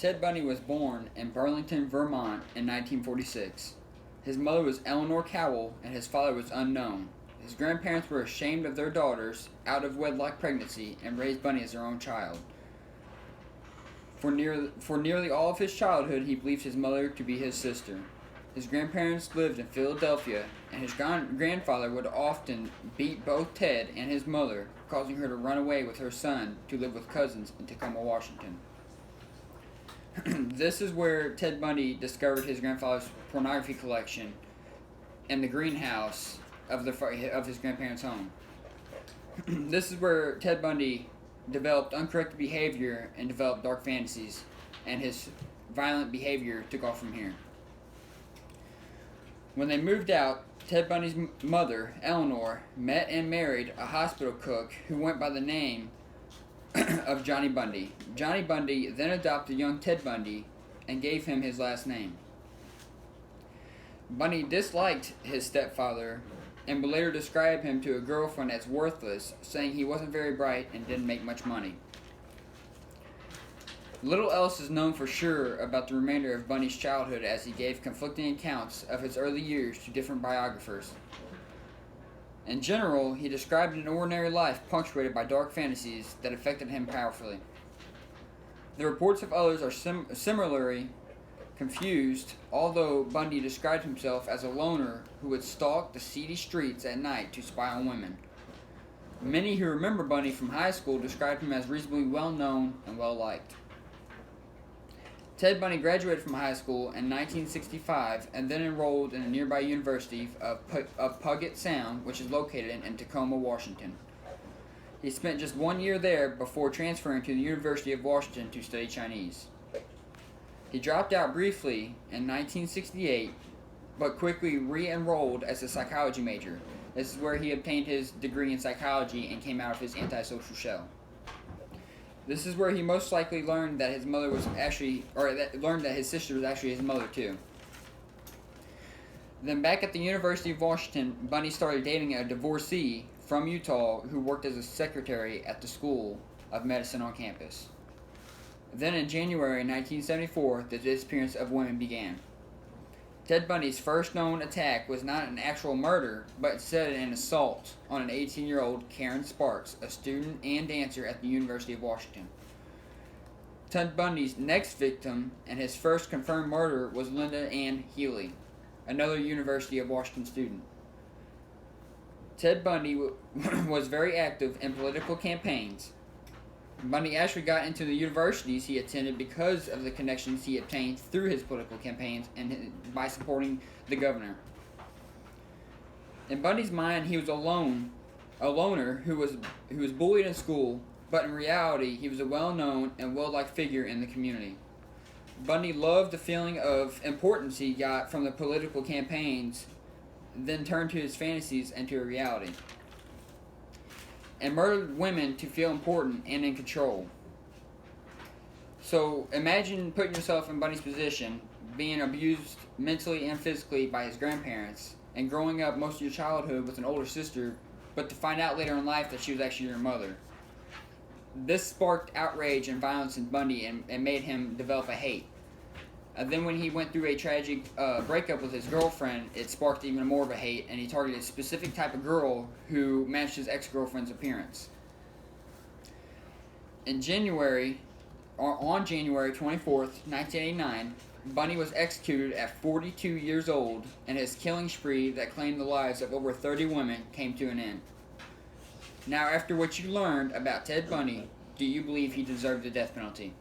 Ted Bundy was born in Burlington, Vermont in 1946. His mother was Eleanor Cowell and his father was unknown. His grandparents were ashamed of their daughter's out of wedlock pregnancy and raised Bundy as their own child. For nearly all of his childhood, he believed his mother to be his sister. His grandparents lived in Philadelphia, and his grandfather would often beat both Ted and his mother, causing her to run away with her son to live with cousins in Tacoma, Washington. This is where Ted Bundy discovered his grandfather's pornography collection in the greenhouse of his grandparents' home. This is where Ted Bundy developed uncorrected behavior and developed dark fantasies, and his violent behavior took off from here. When they moved out, Ted Bundy's mother, Eleanor, met and married a hospital cook who went by the name of Johnny Bundy. Johnny Bundy then adopted young Ted Bundy and gave him his last name. Bundy disliked his stepfather and would later describe him to a girlfriend as worthless, saying he wasn't very bright and didn't make much money. Little else is known for sure about the remainder of Bundy's childhood, as he gave conflicting accounts of his early years to different biographers. In general, he described an ordinary life punctuated by dark fantasies that affected him powerfully. The reports of others are similarly confused, although Bundy described himself as a loner who would stalk the seedy streets at night to spy on women. Many who remember Bundy from high school described him as reasonably well known and well liked. Ted Bundy graduated from high school in 1965 and then enrolled in a nearby university of Puget Sound, which is located in Tacoma, Washington. He spent just 1 year there before transferring to the University of Washington to study Chinese. He dropped out briefly in 1968, but quickly re-enrolled as a psychology major. This is where he obtained his degree in psychology and came out of his antisocial shell. This is where he most likely learned that his mother was actually, learned that his sister was actually his mother too. Then back at the University of Washington, Bundy started dating a divorcee from Utah who worked as a secretary at the School of Medicine on campus. Then in January 1974, the disappearance of women began. Ted Bundy's first known attack was not an actual murder, but instead an assault on an 18-year-old Karen Sparks, a student and dancer at the University of Washington. Ted Bundy's next victim and his first confirmed murder was Linda Ann Healy, another University of Washington student. Ted Bundy was very active in political campaigns. Bundy actually got into the universities he attended because of the connections he obtained through his political campaigns and by supporting the governor. In Bundy's mind, he was a loner who was bullied in school, but in reality, he was a well-known and well-liked figure in the community. Bundy loved the feeling of importance he got from the political campaigns, then turned to his fantasies into a reality, and murdered women to feel important and in control. So imagine putting yourself in Bundy's position, being abused mentally and physically by his grandparents, and growing up most of your childhood with an older sister, but to find out later in life that she was actually your mother. This sparked outrage and violence in Bundy and made him develop a hate. Then when he went through a tragic breakup with his girlfriend, it sparked even more of a hate, and he targeted a specific type of girl who matched his ex-girlfriend's appearance. On January 24th, 1989, Bundy was executed at 42 years old, and his killing spree that claimed the lives of over 30 women came to an end. Now, after what you learned about Ted Bundy, do you believe he deserved the death penalty?